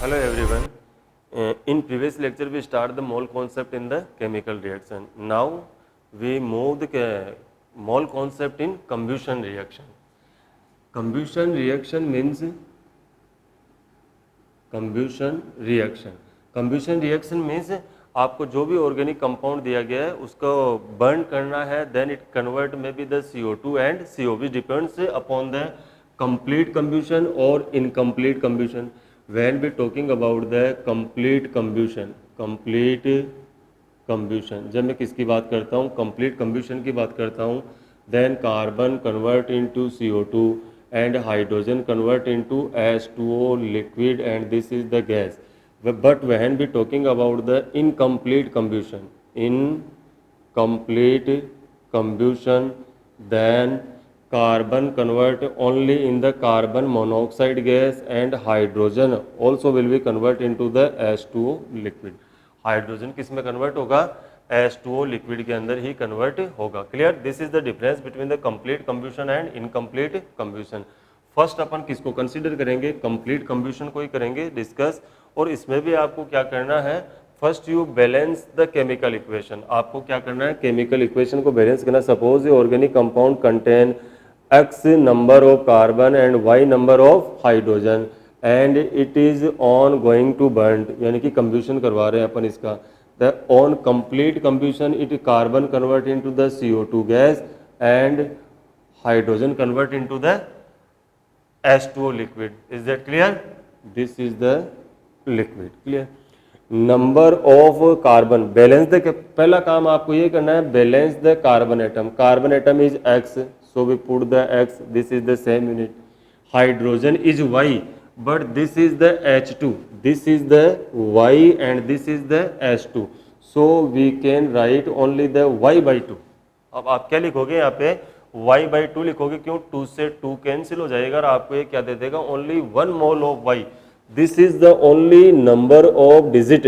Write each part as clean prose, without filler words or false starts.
Hello everyone. In previous lecture we start the mole concept in the chemical reaction. Now we move the mole concept in combustion reaction. Combustion reaction means combustion reaction means आपको जो भी organic compound दिया गया है उसको burn करना है, then it convert में be the CO2 and CO which depends upon the complete combustion or incomplete combustion. When we talking about the complete combustion, जब मैं किसकी बात करता हूँ, complete combustion की बात करता हूँ, then carbon convert into CO2 and hydrogen convert into H2O liquid and this is the gas. But when we talking about the incomplete combustion, then carbon convert only in the carbon monoxide gas and hydrogen also will be convert into the H2O liquid. Hydrogen किस में convert होगा? H2O liquid के अंदर ही convert होगा. Clear? This is the difference between the complete combustion and incomplete combustion. First अपन किसको consider करेंगे? कंप्लीट कंब्यूशन को ही करेंगे डिस्कस. और इसमें भी आपको क्या करना है? First you balance the chemical equation. आपको क्या करना है? केमिकल इक्वेशन को बैलेंस करना. Suppose organic compound contain X number of carbon and Y number of hydrogen and it is on going to burn, यानी कि combustion करवा रहे हैं अपन इसका. The on complete combustion it carbon convert into the CO2 gas and hydrogen convert into the H2O liquid. Is that clear? This is the liquid. Clear? Number of carbon, balance the, पहला काम आपको ये करना है, balance the carbon atom. Carbon atom is X, so we put the X. This is the same unit. Hydrogen is Y, but this is the H2. This is the Y and this is the H2. So we can write only the Y by 2. अब आप क्या लिखोगे यहाँ पे? Y by 2 लिखोगे. क्यों? 2 से 2 cancel हो जाएगा और आपको ये क्या दे देगा? Only 1 mole of Y. This is the only number of digit.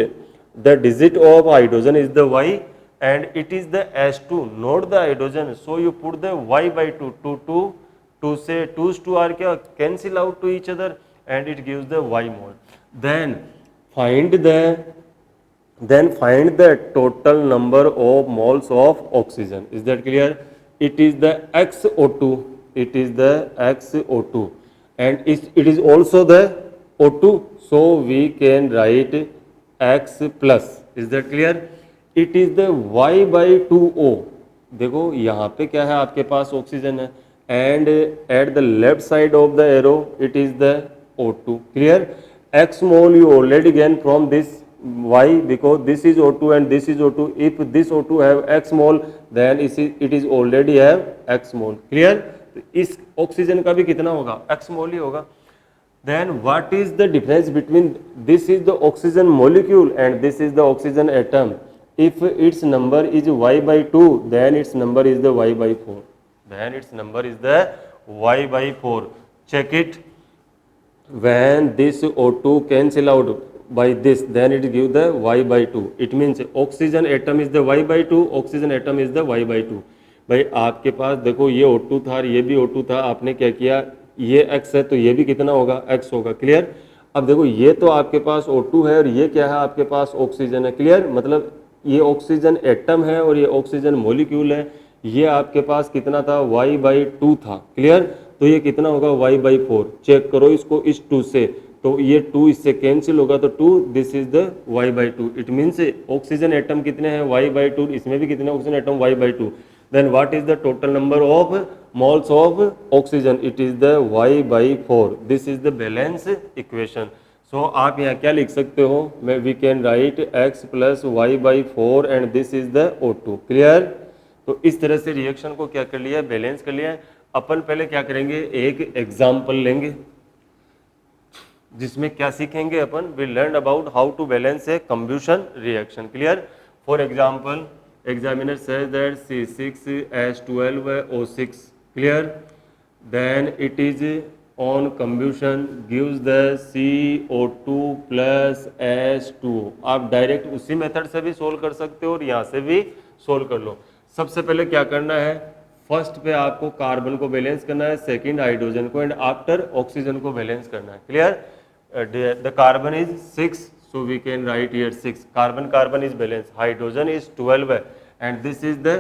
The digit of hydrogen is the Y and it is the H2, not the hydrogen. So you put the Y by 2. 2 से 2's 2 are क्या? Cancel out to each other and it gives the Y mole. Then find the total number of moles of oxygen. Is that clear? It is the XO2. It is the XO2 and it is also the O2. So we can write X plus. Is that clear? It is the Y by 2O. देखो यहाँ पे क्या है? आपके पास oxygen है and at the left side of the arrow it is the O2. Clear? X mole you already gain from this Y because this is O2 and this is O2. If this O2 have X mole then it is already have X mole. Clear? इस oxygen का भी कितना होगा? X mole ही होगा. Then what is the difference between this is the oxygen molecule and this is the oxygen atom? If its number is Y by 2, then its number is the Y by 4. Then its number is the Y by 4. Check it. When this O2 cancel out by this, then it give the Y by 2. It means oxygen atom is the Y by 2, oxygen atom is the Y by 2. भाई आपके पास देखो ये O2 था, ये भी O2 था, आपने क्या किया? ये X है तो ये भी कितना होगा? X होगा. क्लियर? अब देखो ये तो आपके पास O2 है और ये क्या है? आपके पास ऑक्सीजन है. क्लियर? मतलब ये ऑक्सीजन एटम है और ये ऑक्सीजन मॉलिक्यूल है. ये आपके पास कितना था? Y by 2 था. क्लियर? तो ये कितना होगा? Y by 4. चेक करो इसको इस 2 से, तो ये 2 इससे कैंसिल होगा तो 2, this is the Y by 2. It means oxygen atom कितने हैं? Y by 2. इसमें भी कितने oxygen atom? Y by 2. Then what is the total number of moles of oxygen? It is the Y by 4. This is the balance equation. So आप यहाँ क्या लिख सकते हो? We can write X plus Y by 4 and this is the O2. Clear? तो इस तरह से रिएक्शन को क्या कर लिया? बैलेंस कर लिया. अपन पहले क्या करेंगे? एक एग्जाम्पल लेंगे जिसमें क्या सीखेंगे अपन? We learned about how to balance a combustion reaction. Clear? For example, examiner says that C6H12O6. Clear? Then it is on combustion gives the CO2 plus H2O. आप डायरेक्ट उसी मेथड से भी सोल्व कर सकते हो और यहाँ से भी सोल्व कर लो. सबसे पहले क्या करना है? फर्स्ट पे आपको कार्बन को बैलेंस करना है, सेकंड हाइड्रोजन को एंड आफ्टर ऑक्सीजन को बैलेंस करना है. Clear? the carbon is 6, so we can write here 6. Carbon is balanced. Hydrogen is 12 है, and this is the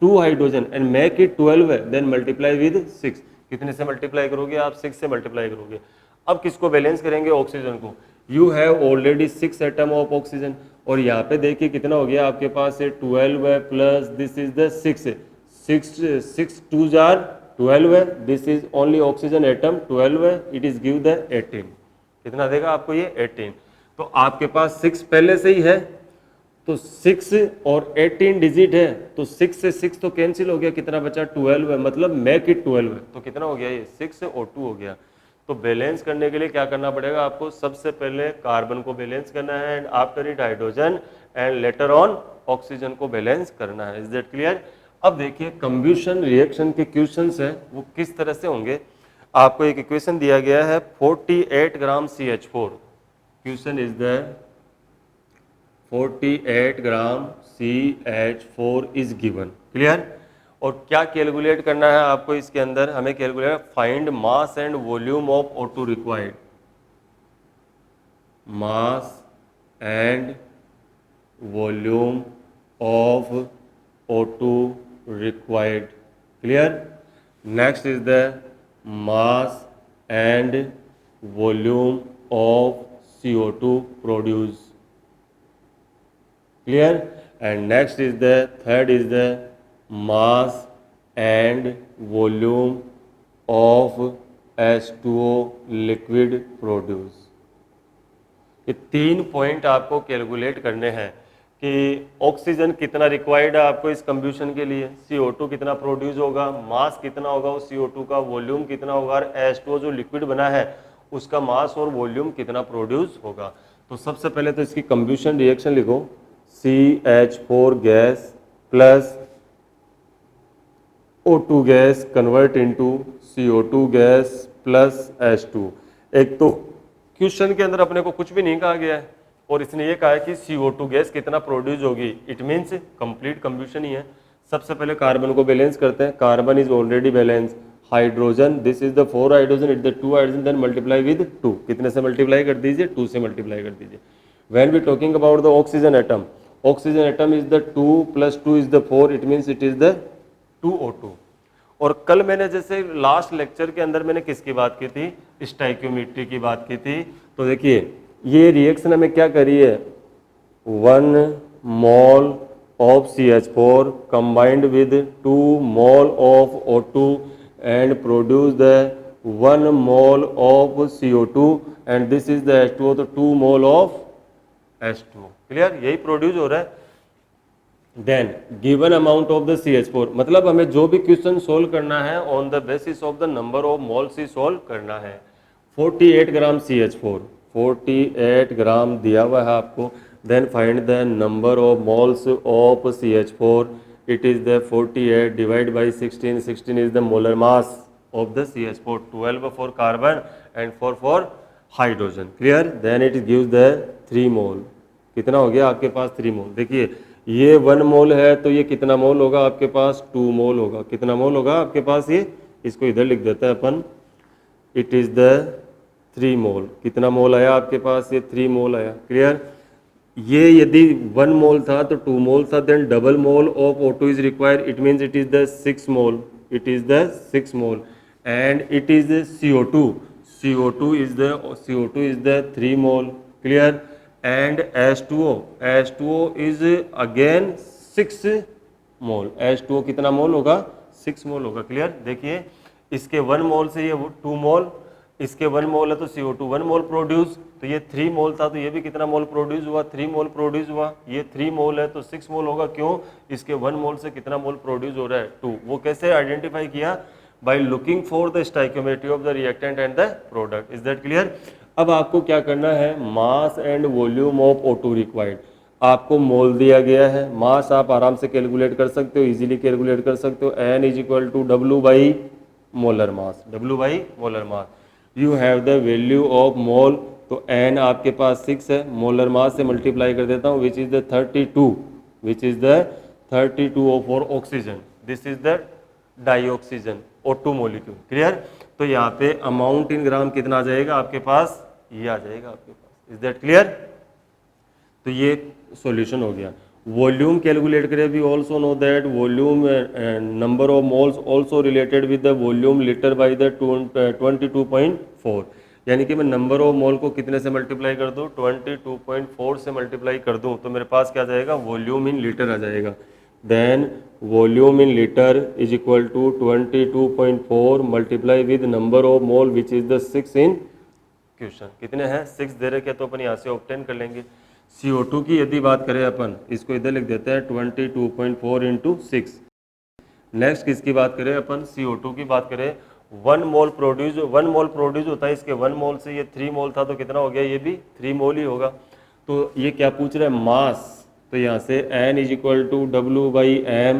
2 hydrogen, and make it 12 है, then multiply with 6. कितने से multiply करोगे आप? 6 से मल्टीप्लाई करोगे. अब किसको बैलेंस करेंगे? ऑक्सीजन को. You have already 6 atom of oxygen, और यहाँ पे देखिए कितना हो गया आपके पास है 12 है, प्लस दिस इज द 6 है. 6 2 जार 12 है, this is only oxygen atom 12 है, इट इज गिव द 18. कितना देगा आपको ये? 18. तो आपके पास 6 पहले से ही है, तो 6 और 18 डिजिट है, तो 6 से 6 तो कैंसिल हो गया, कितना बचा? 12 है, मतलब मेक इट 12 है. तो कितना हो गया ये? 6 और 2 हो गया. तो बैलेंस करने के लिए क्या करना पड़ेगा आपको? सबसे पहले कार्बन को बैलेंस करना है, and after it hydrogen, and later on oxygen को बैलेंस करना है. Is that clear? अब देखिए कंब्यूशन रिएक्शन के क्वेश्चंस है वो किस तरह से होंगे. आपको एक इक्वेशन दिया गया है 48 ग्राम CH4. Question is the 48 gram CH4 is given. Clear? और क्या कैलकुलेट करना है आपको इसके अंदर? हमें calculate find mass and volume of O2 required. Mass and volume of O2 required. Clear? Next is the mass and volume of CO2 produced. Clear? And next is the third is the mass and volume of H2O liquid produced. ये 3 point आपको calculate करने हैं कि oxygen कितना required है आपको इस कंब्यूशन के लिए, CO2 कितना प्रोड्यूस होगा, मास कितना होगा उस CO2 का, वॉल्यूम कितना होगा, और H2O जो लिक्विड बना है उसका मास और वॉल्यूम कितना प्रोड्यूस होगा. तो सबसे पहले तो इसकी कंब्यूशन रिएक्शन लिखो. CH4 gas plus O2 gas convert into CO2 gas plus H2. एक तो क्वेश्चन के अंदर अपने को कुछ भी नहीं कहा गया है, और इसने ये कहा है कि CO2 गैस कितना प्रोड्यूस होगी. इट मीन्स कंप्लीट कंब्यूशन ही है. सबसे पहले कार्बन को बैलेंस करते हैं. Carbon is already balance. Hydrogen, this is the 4 hydrogen, it the 2 hydrogen, then multiply with 2. कितने से मल्टीप्लाई कर दीजिए? 2 से मल्टीप्लाई कर दीजिए. When we talking about the oxygen atom is the 2 plus 2 is the 4, it means it is the 2O2. और कल मैंने जैसे लास्ट लेक्चर के अंदर मैंने किसकी बात की थी? स्टाइक्योमेट्री की बात की थी. तो देखिए ये रिएक्शन हमें क्या करी है? 1 mole of CH4 combined with 2 mole of O2 and produce the 1 mole of CO2 and this is the H2O, तो 2 मोल ऑफ H2O. क्लियर? यही प्रोड्यूस हो रहा है. Then given amount of the CH4, मतलब हमें जो भी क्वेश्चन सोल्व करना है on the basis of the number of moles ही सोल्व करना है. 48 ग्राम CH4, 48 ग्राम दिया हुआ है आपको. Then find the number of moles of CH4. It is the 48 divide by 16. 16 is the molar mass of the CH4. 12 for carbon and 4 for hydrogen. Clear? Then it gives the 3 mole. कितना हो गया आपके पास? 3 मोल. देखिए ये 1 मोल है, तो ये कितना मोल होगा आपके पास? 2 मोल होगा. कितना मोल होगा आपके पास? ये इसको इधर लिख देते हैं अपन. It is the 3 mole. कितना मोल आया आपके पास? ये 3 मोल आया. क्लियर? ये यदि 1 मोल था तो 2 मोल था, then double mole of O2 is required. It means it is the 6 mole. It is the 6 mole and it is CO2. CO2 is the 3 mole. Clear? And H2O is again 6 mole. H2O कितना मोल होगा? 6 मोल होगा. Clear? देखिए इसके 1 मोल से ये 2 मोल, इसके 1 मोल है तो CO2 1 मोल प्रोड्यूस, तो ये 3 मोल था तो ये भी कितना मोल प्रोड्यूस हुआ? 3 मोल प्रोड्यूस हुआ. ये 3 मोल है तो 6 मोल होगा. क्यों? इसके 1 मोल से कितना मोल प्रोड्यूस हो रहा है? 2. वो कैसे आइडेंटिफाई किया? By looking for the stoichiometry of the reactant and the product. Is that clear? अब आपको क्या करना है? मास and volume of O2 required. आपको मोल दिया गया है. मास आप आराम से कैलकुलेट कर सकते हो, इजीली कैलकुलेट कर सकते हो. N is equal to W by molar mass. W by molar mass. You have the value of mole, तो N आपके पास 6 है. मोलर मास से मल्टीप्लाई कर देता हूँ, which is the 32, which is the 32 for oxygen. This is the dioxygen O2 molecule. Clear? तो यहाँ पे अमाउंट इन ग्राम कितना आ जाएगा आपके पास? ये आ जाएगा आपके पास। Is that clear? तो ये सॉल्यूशन हो गया। वॉल्यूम कैलकुलेट करें, we also know that volume number of moles also related with the volume litre by the 22.4, यानी कि मैं नंबर ऑफ मोल को कितने से मल्टीप्लाई कर दूं, 22.4 से मल्टीप्लाई कर दूं तो मेरे पास क्या आ जाएगा, वॉल्यूम इन लीटर आ जाएगा। Then volume in litre is equal to 22.4 multiply with number of mole which is the 6 in question. कितने हैं, 6 दे रखे तो अपन यहाँ से ऑब्टेन कर लेंगे। CO2 की यदि बात करें अपन, इसको इधर लिख देते हैं 22.4 इंटू 6। नेक्स्ट किसकी बात करें अपन, CO2 की बात करें। 1 मोल प्रोड्यूस होता है, इसके 1 मोल से ये 3 मोल था तो कितना हो गया, ये भी 3 मोल ही होगा। तो ये क्या पूछ रहा है, मास। तो यहाँ से N is equal to W by M,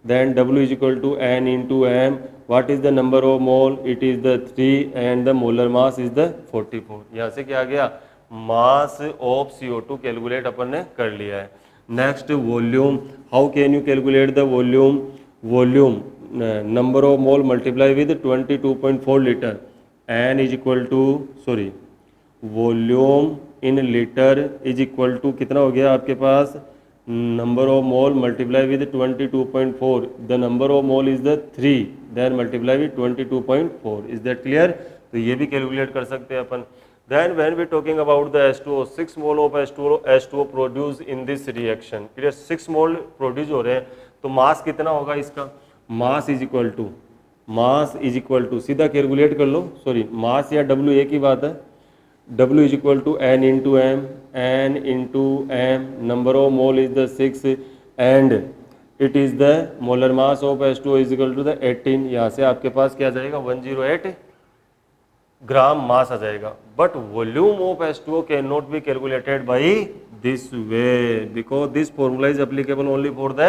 then W is equal to N into M. What is the number of mole, it is the 3 and the molar mass is the 44। यहाँ से क्या आ गया, मास ऑफ CO2 कैलकुलेट अपन ने कर लिया है। Next volume, how can you calculate the volume, volume number of mole multiply with 22.4 litre, N is equal to sorry volume in litre is equal to कितना हो गया आपके पास, number of mole multiply with 22.4, the number of mole is the 3, then multiply with 22.4। Is that clear? तो ये भी calculate कर सकते हैं अपन। Then when we talking about the H2O, 6 mole of H2O produced in this reaction, clear, 6 mole produce हो रहे हैं तो मास कितना होगा इसका, मास इज इक्वल टू सीधा कैलकुलेट कर लो, सॉरी मास या W एक ही बात है, W is equal to N into M, N into M, number of mole is the 6 and it is the molar mass of H2O is equal to the 18। यहाँ से आपके पास क्या आ जाएगा, 108 ग्राम मास आ जाएगा। But volume of H2O can not be calculated by this way because this formula is applicable only for the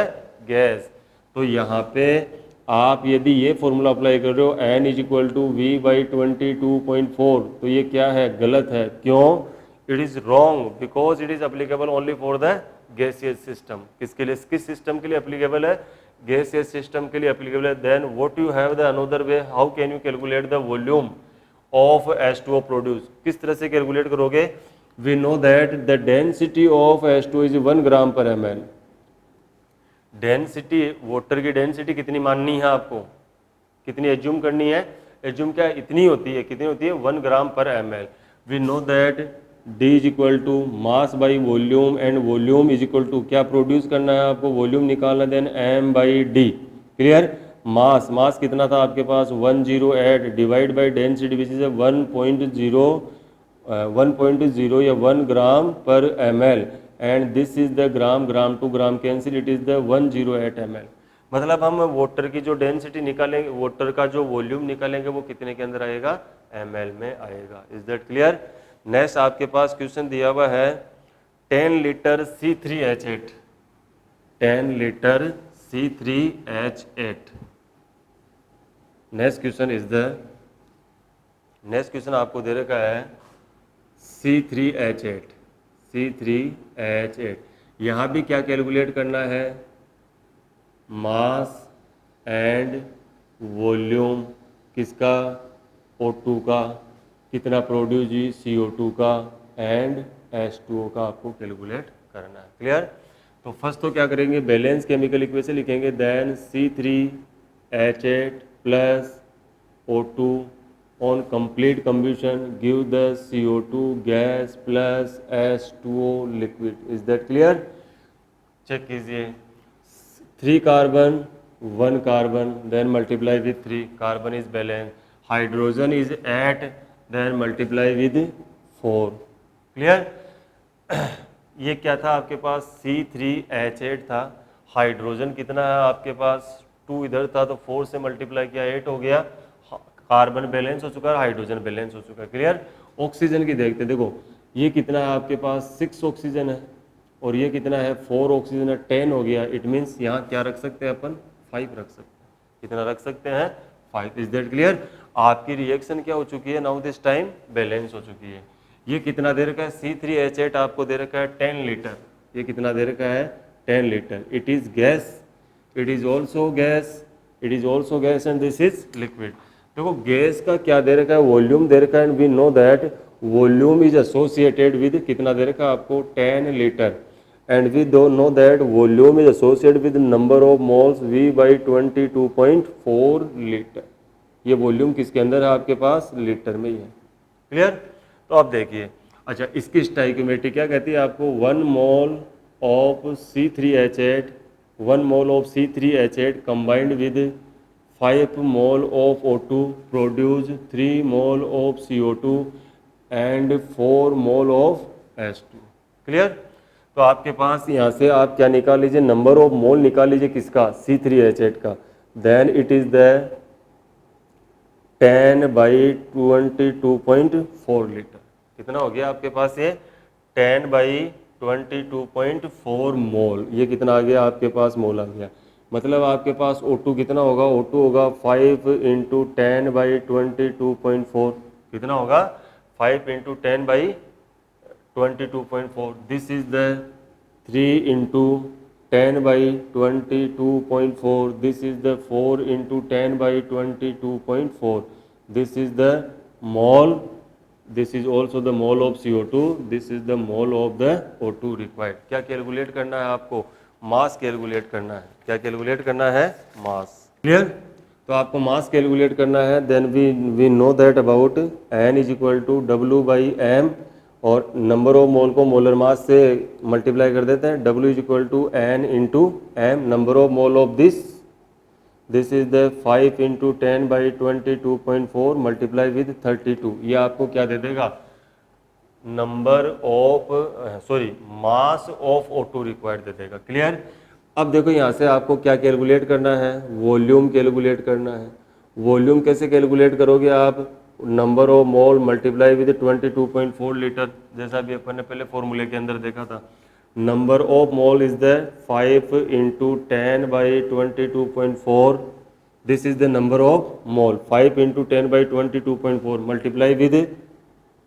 gas. तो यहाँ पे आप यदि ये फॉर्मूला अप्लाई कर रहे हो N is equal to V by 22.4 तो ये क्या है, गलत है। क्यों, it is wrong because it is applicable only for the gaseous system. किसके लिए, किस सिस्टम के लिए एप्लीकेबल है, गैसियस सिस्टम के लिए एप्लीकेबल है। Then what you have the another way, how can you calculate the volume of H2O produce, किस तरह से कैलकुलेट करोगे, we know that the density of H2O is 1 gram पर ml। डेंसिटी, वाटर की density कितनी माननी है आपको, कितनी एज्यूम करनी है, एज्यूम क्या इतनी होती है, कितनी होती है, 1 ग्राम पर ml। We know that D is equal to mass by volume and volume is equal to क्या प्रोड्यूस करना है आपको, वॉल्यूम निकालना, then m by D। Clear, mass कितना था आपके पास, 108 divide by density which is 1.0 या 1 ग्राम पर ml and this is the gram to gram cancel, it is the 108 ml। मतलब हम वाटर की जो डेंसिटी निकालेंगे, वाटर का जो वॉल्यूम निकालेंगे वो कितने के अंदर आएगा, ml में आएगा। Is that clear? नेक्स्ट आपके पास क्वेश्चन दिया हुआ है 10 litre C3H8, 10 litre C3H8। Next question आपको दे रखा है C3H8। यहाँ भी क्या कैलकुलेट करना है, मास एंड वॉल्यूम किसका, O2 का, कितना प्रोड्यूस हुई CO2 का एंड H2O का आपको कैलकुलेट करना है। क्लियर? तो फर्स्ट तो क्या करेंगे, बैलेंस केमिकल इक्वेशन लिखेंगे, then C3H8 plus O2 on complete combustion give the CO2 gas plus H2O liquid। is that clear? Check कीजिए, 3 carbon 1 carbon then multiply with 3, carbon is balance, hydrogen is 8 then multiply with 4। Clear? ये क्या था आपके पास, C3H8 था, hydrogen कितना है आपके पास, 2 इधर था तो 4 से मल्टीप्लाई किया 8 हो गया, कार्बन बैलेंस हो चुका है, हाइड्रोजन बैलेंस हो चुका है। क्लियर? ऑक्सीजन की देखते, देखो ये कितना है आपके पास, 6 ऑक्सीजन है और ये कितना है, 4 ऑक्सीजन है, 10 हो गया। इट मीन्स यहाँ क्या रख सकते हैं अपन, 5 रख सकते हैं। कितना रख सकते हैं, 5। Is that clear? आपकी रिएक्शन क्या हो चुकी है, नाउ दिस टाइम बैलेंस हो चुकी है। ये कितना दे रखा है, C3H8 आपको दे रखा है 10 लीटर, ये कितना दे रखा है, 10 litre. It is gas, it is also gas, it is also gas and this is liquid. देखो गैस का क्या दे रखा है, वॉल्यूम दे रखा है, and we know that volume is associated with कितना दे रखा आपको 10 litre and we don't know that volume is associated with number of moles V by 22.4 litre. ये वॉल्यूम किसके अंदर है आपके पास, लीटर में ही है। क्लियर। तो आप देखिए, अच्छा इसकी स्टाइकियोमेट्री क्या कहती है आपको, 1 mole of C3H8 1 mole of C3H8 combined with 5 mole of O2 produce 3 mole of CO2 and 4 mole of H2। Clear. तो आपके पास यहाँ से आप क्या निकाल लीजिए, नंबर ऑफ मोल निकाल लीजिए किसका, C3H8 का। Then it is the 10 by 22.4 litre. कितना हो गया आपके पास ये, 10 बाई 22.4 मोल। ये कितना आ गया आपके पास, मोल आ गया। मतलब आपके पास O2 कितना होगा, O2 होगा 5 इंटू 10 बाई 22.4। कितना होगा, 5 into 10 by 22.4। This is the 3 into 10 by 22.4। This is the 4 into 10 by 22.4। This is the mole, this is also the mole of CO2, this is the mole of the O2 required. क्या calculate करना है आपको, मास calculate करना है। क्या calculate करना है, मास। Clear. तो आपको मास कैलकुलेट करना है। Then we know that about N is equal to W by M, और नंबर ऑफ मोल को मोलर मास से मल्टीप्लाई कर देते हैं। W is equal to N into M, number of mole of this is the 5 into 10 by 22.4 multiply with 32। ये आपको क्या दे देगा, number of mass of O2 required दे देगा। क्लियर। अब देखो यहाँ से आपको क्या कैलकुलेट करना है, वॉल्यूम कैलकुलेट करना है। वॉल्यूम कैसे कैलकुलेट करोगे आप, number of mole multiply with 22.4 litre, जैसा भी अपन ने पहले फॉर्मूले के अंदर देखा था। Number of mole is the 5 into 10 by 22.4। This is the number of mole, 5 into 10 by 22.4 multiply with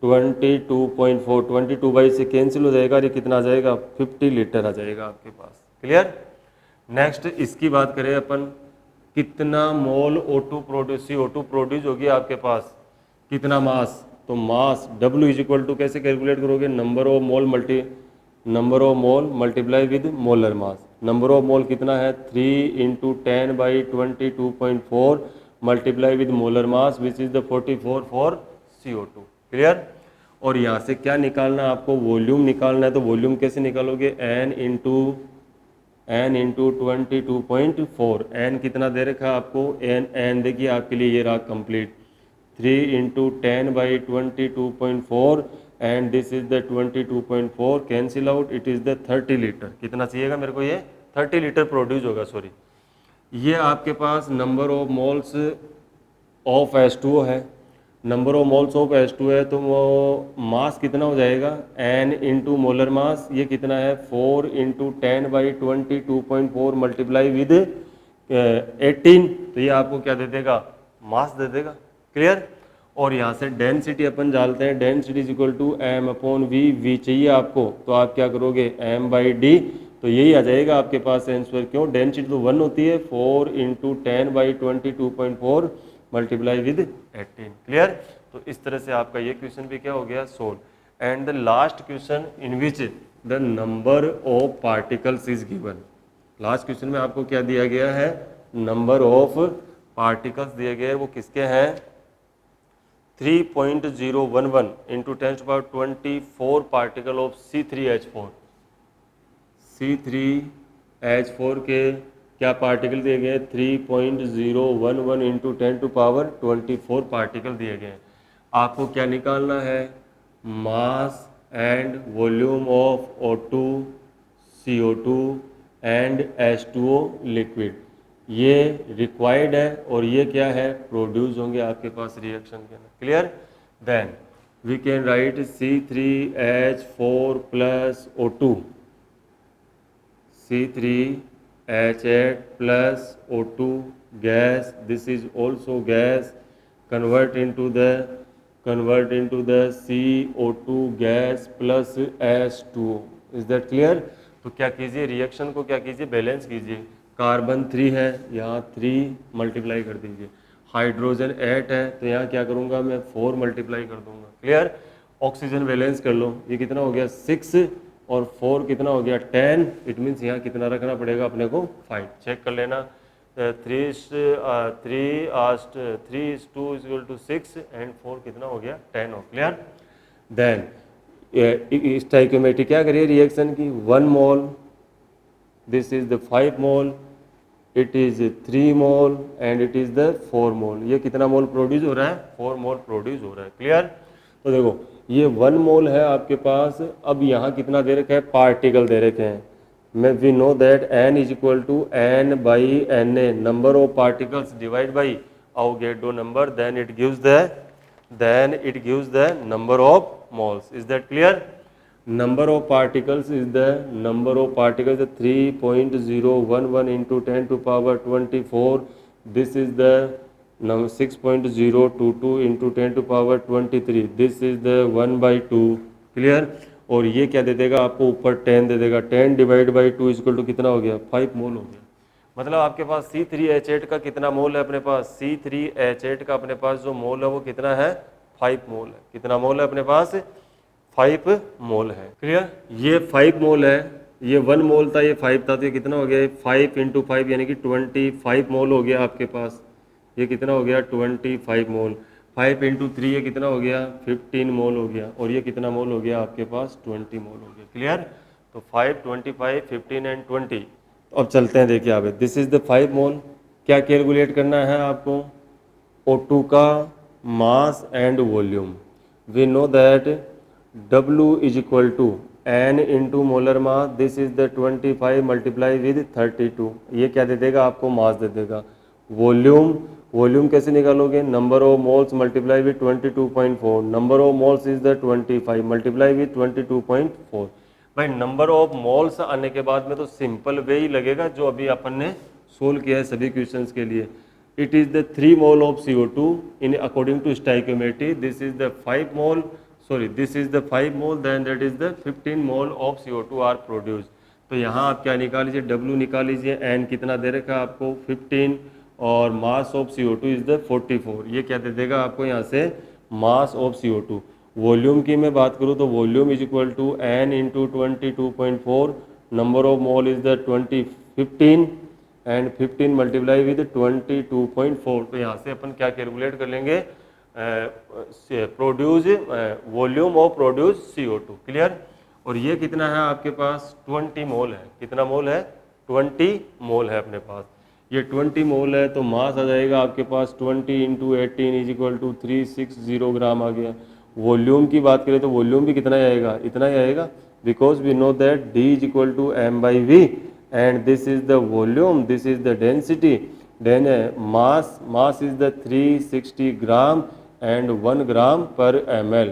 22.4। 22 by से कैंसिल हो जाएगा, ये कितना आ जाएगा, 50 लीटर आ जाएगा आपके पास। क्लियर। नेक्स्ट इसकी बात करें अपन, कितना मोल O2 प्रोड्यूस, CO2 प्रोड्यूस होगी आपके पास, कितना मास। तो मास W इज इक्वल टू कैसे कैलकुलेट करोगे, number of mole multiply with molar mass. Number of मोल कितना है, 3 into 10 by 22.4 multiply with molar mass which is the 44 for CO2। क्लियर। और यहाँ से क्या निकालना है आपको, वॉल्यूम निकालना है। तो वॉल्यूम कैसे निकालोगे, N इंटू 22.4। N कितना दे रखा है आपको, N देखिए आपके लिए ये रहा complete, 3 into 10 by 22.4 and this is the 22.4 cancel out, it is the 30 litre. कितना चाहिएगा मेरे को, ये 30 लीटर प्रोड्यूस होगा, सॉरी। ये आपके पास number of moles of H2O है। Number of moles of H2 है, तो वो मास कितना हो जाएगा, N इंटू मोलर मास, ये कितना है 4 इंटू 10 बाई 22.4 मल्टीप्लाई विद 18। तो ये आपको क्या दे देगा, मास दे देगा। क्लियर। और यहाँ से डेंसिटी अपन डालते हैं, density is equal to M upon V चाहिए आपको, तो आप क्या करोगे, M बाई D। तो यही आ जाएगा आपके पास आंसर। क्यों, डेंसिटी तो 1 होती है, 4 into 10 by 22.4 multiply with 18। Clear. तो इस तरह से आपका ये क्वेश्चन भी क्या हो गया, solve. And the last question in which the number of particles is given. Last question में आपको क्या दिया गया है, नंबर ऑफ पार्टिकल्स दिए गए, वो किसके हैं, 3.011 into 10 to power 24 particle of C3H4। C3H4 के क्या पार्टिकल दिए गए, 3.011 इंटू 10 to power 24 पार्टिकल दिए गए। आपको क्या निकालना है, मास and volume of O2, CO2 and H2O liquid. ये रिक्वायर्ड है और ये क्या है, प्रोड्यूस होंगे आपके पास रिएक्शन के अंदर। Clear. Then we can write C3H4 plus O2, C3H8 plus O2 gas, this is also gas, convert into the CO2 gas plus H2O। Is that clear? तो क्या कीजिए, रिएक्शन को क्या कीजिए, बैलेंस कीजिए। कार्बन 3 है, यहाँ 3 मल्टीप्लाई कर दीजिए। हाइड्रोजन 8 है, तो यहाँ क्या करूँगा मैं, 4 मल्टीप्लाई कर दूंगा। क्लियर। ऑक्सीजन बैलेंस कर लो, ये कितना हो गया 6 और 4 कितना हो गया 10, इट मीन्स यहाँ कितना रखना पड़ेगा अपने को 5। चेक कर लेना 3:2 एंड 4 कितना हो गया 10 हो। क्लियर। देन स्टाइकोमेट्री क्या करिए रिएक्शन की, 1 mole, this is the 5 mole, it is 3 mole and it is the 4 mole. ये कितना मोल प्रोड्यूस हो रहा है 4 मोल प्रोड्यूस हो रहा है। क्लियर। तो देखो ये 1 मोल है आपके पास, अब यहाँ कितना दे रखा है पार्टिकल दे रखे हैं, मैं we know that n is equal to n by N A, number of particles divide by Avogadro number, then it gives the number of moles. Is that clear? Number of particles is the number of particles 3.011 into 10 to power 24. This is the 6.022 into 10 to power 23. This is the 1 by 2. Clear? और ये क्या दे देगा आपको ऊपर 10 दे देगा, 10 divide by 2 equal to कितना हो गया 5 मोल हो गया। मतलब आपके पास C3H8 का कितना मोल है अपने पास, C3H8 का अपने पास जो मोल है वो कितना है 5 मोल है। कितना मोल है अपने पास 5 मोल है। क्लियर। ये 5 मोल है, ये 1 मोल था, ये 5 था, तो ये कितना हो गया 5 इंटू 5 यानी कि 25 मोल हो गया आपके पास। ये कितना हो गया 25 मोल, 5 इंटू 3 ये कितना हो गया 15 मोल हो गया, और ये कितना मोल हो गया आपके पास 20 मोल हो गया। क्लियर। तो 5, 25, 15 एंड 20। अब चलते हैं, देखिए आप, दिस इज द 5 मोल। क्या कैलकुलेट करना है आपको, O2 का mass and volume. We know that W is equal to N into molar mass, this is the 25 multiply with 32, ये क्या दे देगा आपको मास दे देगा। वॉल्यूम कैसे निकालोगे, number of moles multiply with 22.4, number of moles is the 25 multiply with 22.4। भाई number of moles आने के बाद में तो सिंपल वे ही लगेगा जो अभी अपन ने सोल्व किया है सभी क्वेश्चंस के लिए। It is the 3 mole of CO2 in according to stoichiometry, this is the 5 mole, sorry this is the 5 mole, then that is the 15 mole of CO2 are produce. तो यहाँ आप क्या निकाल लीजिए, W निकाल लीजिए, N कितना दे रखा है आपको 15 और mass of CO2 is the 44, ये क्या दे देगा आपको यहाँ से मास ऑफ CO2। वॉल्यूम की मैं बात करूँ तो volume is equal to N into 22.4, number of mole is the 15 and 15 multiply with 22.4। तो यहाँ से अपन क्या कैलकुलेट कर लेंगे, produce volume of produce CO2। क्लियर। और ये कितना है आपके पास 20 मोल है। कितना मोल है 20 मोल है अपने पास। ये 20 मोल है तो मास आ जाएगा आपके पास 20 इंटू 18 इज इक्वल टू 360 ग्राम आ गया। वॉल्यूम की बात करें तो वॉल्यूम भी कितना आएगा, इतना ही आएगा, because we know that D is equal to m/v and this is the volume, this is the density, then mass is the 360 gram and 1 gram पर ml।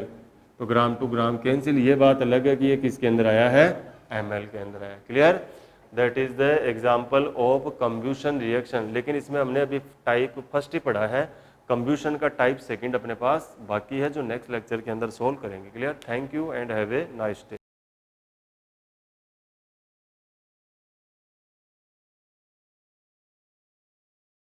तो ग्राम टू ग्राम कैंसिल, ये बात अलग है कि ये किसके अंदर आया है ml के अंदर आया। Clear. That is the example of combustion reaction. लेकिन इसमें हमने अभी टाइप फर्स्ट ही पढ़ा है, कंब्यूशन का टाइप सेकंड अपने पास बाकी है जो नेक्स्ट लेक्चर के अंदर सोल्व करेंगे। Clear. Thank you and have a nice day.